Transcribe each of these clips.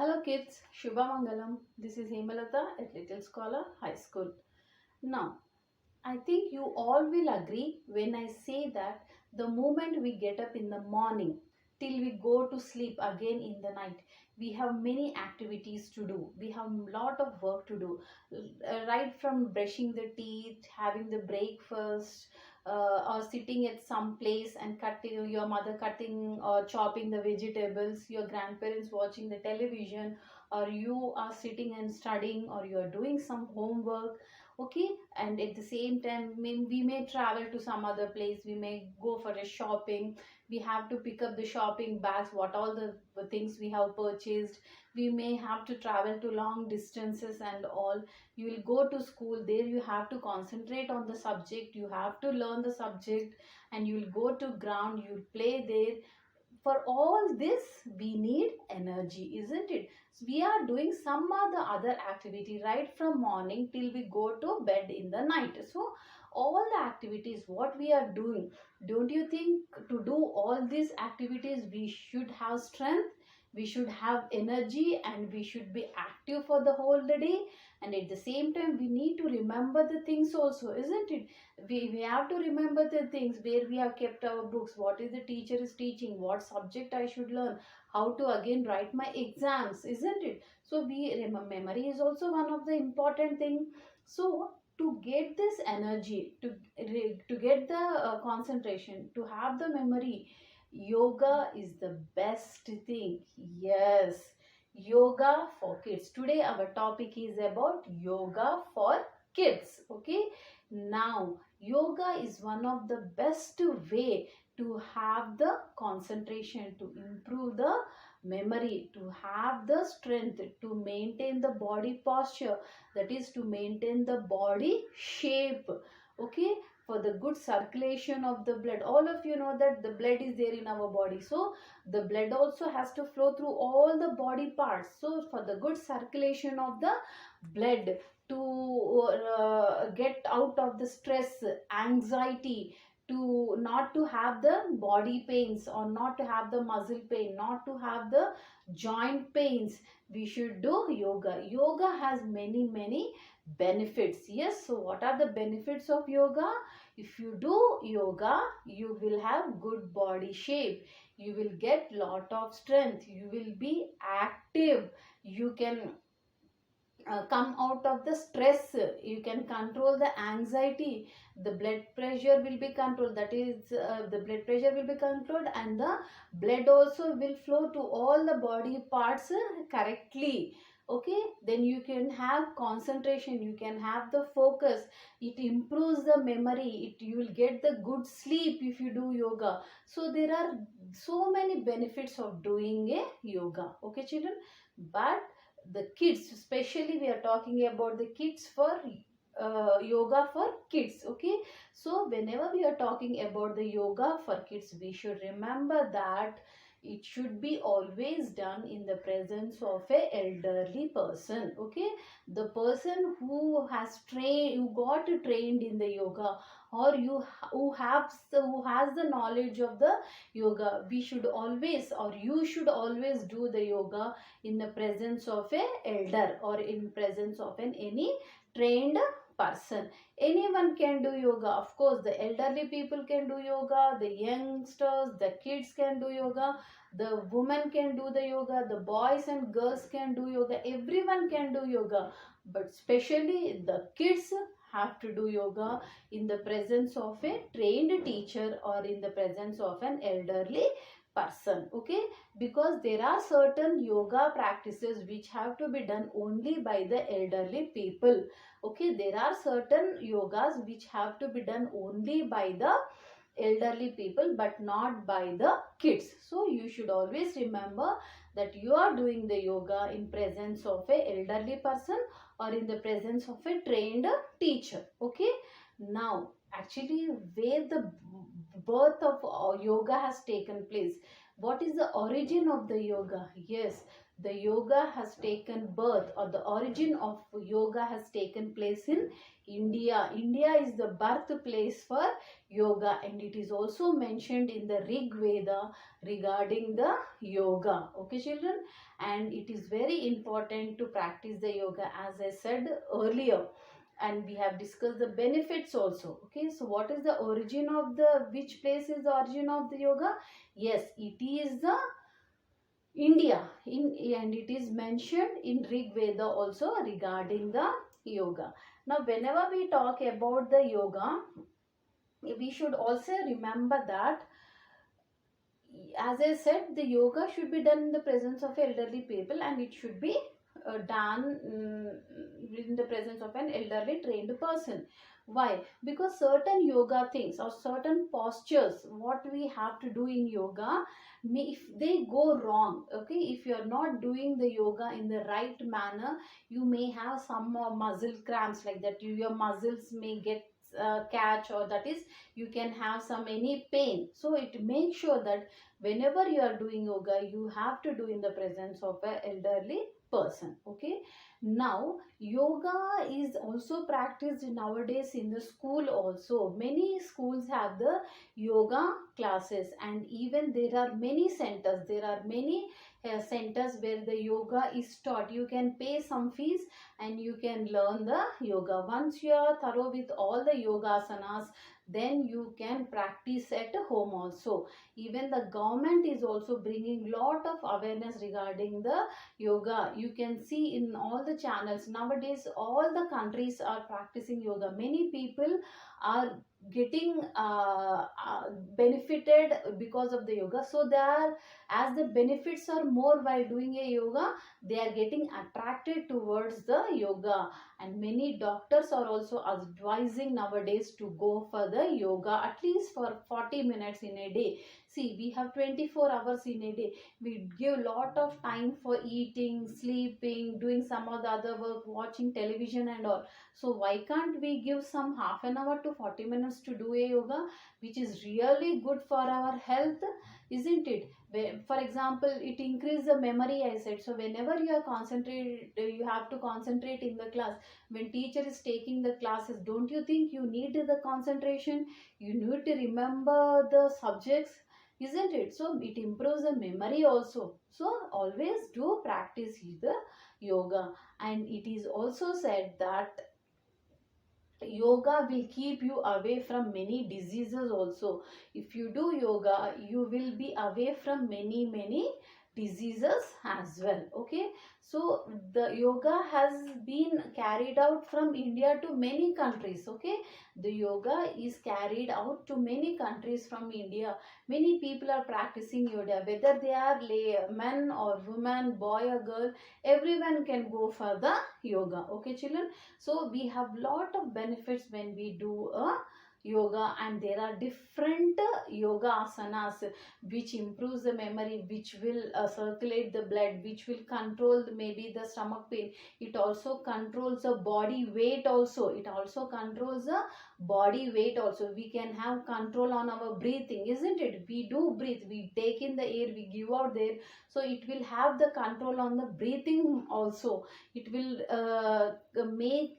Hello kids, Shubha Mangalam. This is Hemalata at Little Scholar High School. Now, I think you all will agree when I say that the moment we get up in the morning till we go to sleep again in the night, we have many activities to do. We have a lot of work to do. Right from brushing the teeth, having the breakfast, or sitting at some place and cutting your mother cutting or chopping the vegetables, your grandparents watching the television, or you are sitting and studying, or you are doing some homework. Okay, and at the same time we may travel to some other place, we may go for a shopping, we have to pick up the shopping bags, what all the things we have purchased, we may have to travel to long distances and all. You will go to school, there you have to concentrate on the subject, you have to learn the subject, and you will go to ground, you will play there. For all this we need energy, isn't it? So we are doing some other activity right from morning till we go to bed in the night. So all the activities what we are doing, don't you think to do all these activities we should have strength, we should have energy, and we should be active for the whole day? And at the same time we need to remember the things also, isn't it? We have to remember the things where we have kept our books, what is the teacher is teaching, what subject I should learn, how to again write my exams, isn't it? So we remember, memory is also one of the important thing. So to get this energy, to get the concentration, to have the memory, yoga is the best thing. Yes, yoga for kids. Today our topic is about yoga for kids. Okay, now yoga is one of the best way to have the concentration, to improve the memory, to have the strength, to maintain the body posture, that is to maintain the body shape. Okay, for the good circulation of the blood. All of you know that the blood is there in our body, so the blood also has to flow through all the body parts. So for the good circulation of the blood, to get out of the stress, anxiety, to not to have the body pains, or not to have the muscle pain, not to have the joint pains, we should do yoga. Yoga has many benefits. Yes, so what are the benefits of yoga? If you do yoga, you will have good body shape, you will get lot of strength, you will be active, you can come out of the stress, you can control the anxiety, the blood pressure will be controlled, that is the blood pressure will be controlled, and the blood also will flow to all the body parts correctly. Okay, then you can have concentration, you can have the focus, it improves the memory, you will get the good sleep if you do yoga. So there are so many benefits of doing a yoga. Okay children, but the kids, especially we are talking about the kids for yoga for kids. Okay, so whenever we are talking about the yoga for kids, we should remember that it should be always done in the presence of a elderly person. Okay, the person who has trained, who got trained in the yoga, or who has the knowledge of the yoga, we should always, or you should always do the yoga in the presence of a elder, or in presence of any trained person. Anyone can do yoga, of course the elderly people can do yoga, the youngsters, the kids can do yoga, the women can do the yoga, the boys and girls can do yoga, everyone can do yoga, but especially the kids have to do yoga in the presence of a trained teacher, or in the presence of an elderly person. Okay, because there are certain yoga practices which have to be done only by the elderly people. Okay, there are certain yogas which have to be done only by the elderly people, but not by the kids. So you should always remember that you are doing the yoga in presence of a elderly person, or in the presence of a trained teacher. Okay, now actually where the birth of yoga has taken place, what is the origin of the yoga? Yes, the yoga has taken birth, or the origin of yoga has taken place in India. India is the birthplace for yoga, and it is also mentioned in the Rig Veda regarding the yoga. Okay, children, and it is very important to practice the yoga, as I said earlier, and we have discussed the benefits also. Okay, so what is the origin of the, which place is the origin of the yoga? Yes, it is the India, and it is mentioned in Rig Veda also regarding the yoga. Now, whenever we talk about the yoga, we should also remember that, as I said, the yoga should be done in the presence of elderly people, and it should be done in the presence of an elderly trained person. Why? Because certain yoga things or certain postures, what we have to do in yoga, if they go wrong, okay, if you are not doing the yoga in the right manner, you may have some more muscle cramps, like that. Your muscles may get catch, or that is, you can have some any pain. So it makes sure that whenever you are doing yoga, you have to do in the presence of an elderly person. Okay, now yoga is also practiced nowadays in the school also. Many schools have the yoga classes, and even there are many centers, centers where the yoga is taught. You can pay some fees and you can learn the yoga. Once you are thorough with all the yoga asanas, then you can practice at home also. Even the government is also bringing lot of awareness regarding the yoga. You can see in all the channels nowadays, all the countries are practicing yoga. Many people are getting benefited because of the yoga. So they are, as the benefits are more while doing a yoga, they are getting attracted towards the yoga. And many doctors are also advising nowadays to go for the yoga at least for 40 minutes in a day. See, we have 24 hours in a day. We give lot of time for eating, sleeping, doing some of the other work, watching television and all. So why can't we give some half an hour to 40 minutes to do a yoga, which is really good for our health, isn't it? For example, it increases the memory, I said. So whenever you are concentrated, you have to concentrate in the class. When teacher is taking the classes, don't you think you need the concentration? You need to remember the subjects, isn't it? So it improves the memory also. So always do practice the yoga. And it is also said that yoga will keep you away from many diseases also. If you do yoga, you will be away from many diseases as well. Okay, so the yoga has been carried out from India to many countries. Okay, the yoga is carried out to many countries from India. Many people are practicing yoga, whether they are men or women, boy or girl, everyone can go for the yoga. Okay, children, so we have lot of benefits when we do a yoga, and there are different yoga asanas which improves the memory, which will circulate the blood, which will control maybe the stomach pain. It also controls the body weight also. It also controls the body weight also. We can have control on our breathing, isn't it? We do breathe, we take in the air, we give out the air. So it will have the control on the breathing also. It will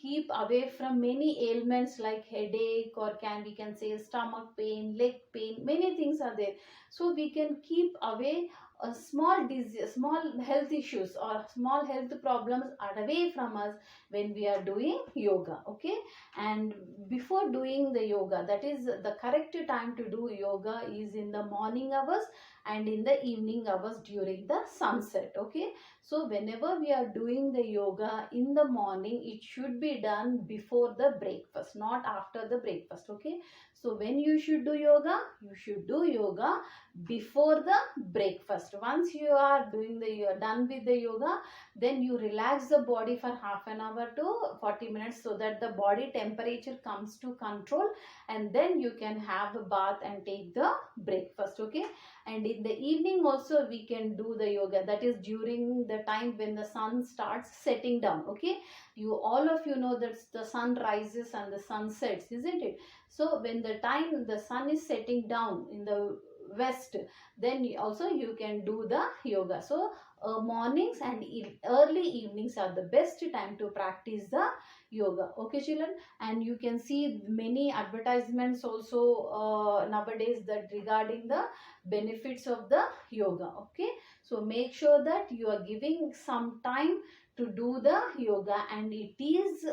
keep away from many ailments like headache, or we can say stomach pain, leg pain, many things are there. So we can keep away small disease, small health issues or small health problems away from us when we are doing yoga. Okay, and before doing the yoga, that is the correct time to do yoga is in the morning hours and in the evening hours during the sunset. Okay, so whenever we are doing the yoga in the morning, it should be done before the breakfast, not after the breakfast. Okay, so when you should do yoga, you should do yoga before the breakfast. Once you are done with the yoga, then you relax the body for half an hour to 40 minutes so that the body temperature comes to control, and then you can have a bath and take the breakfast. Okay, and in the evening also we can do the yoga, that is during the time when the sun starts setting down. Okay, all of you know that the sun rises and the sun sets, isn't it? So when the time the sun is setting down in the west, then also you can do the yoga. So mornings and early evenings are the best time to practice the yoga. Okay children, and you can see many advertisements also nowadays that regarding the benefits of the yoga. Okay, so make sure that you are giving some time to do the yoga, and it is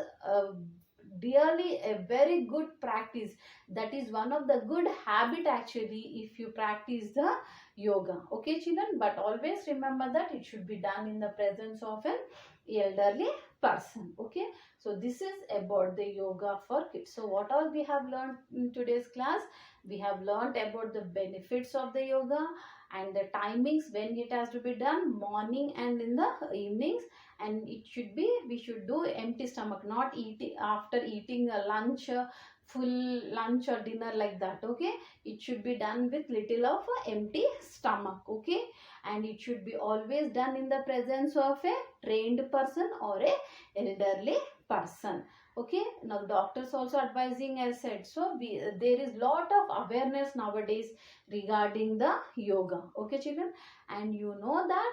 really a very good practice. That is one of the good habit actually, if you practice the yoga. Okay children, but always remember that it should be done in the presence of an elderly person. Okay, so this is about the yoga for kids. So what all we have learned in today's class? We have learned about the benefits of the yoga and the timings when it has to be done, morning and in the evenings. And it should be, we should do empty stomach, not eating after eating a lunch, full lunch or dinner like that. Okay, it should be done with little of a empty stomach. Okay, and it should be always done in the presence of a trained person or a elderly person. Okay, now doctors also advising, as said. So there is lot of awareness nowadays regarding the yoga. Okay children, and you know that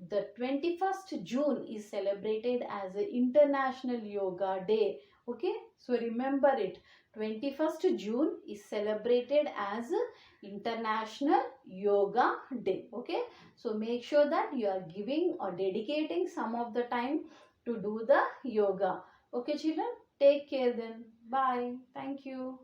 the 21st June is celebrated as an International Yoga Day. Okay, so remember it. 21st June is celebrated as International Yoga Day. Okay, so make sure that you are giving or dedicating some of the time to do the yoga. Okay children, take care then. Bye. Thank you.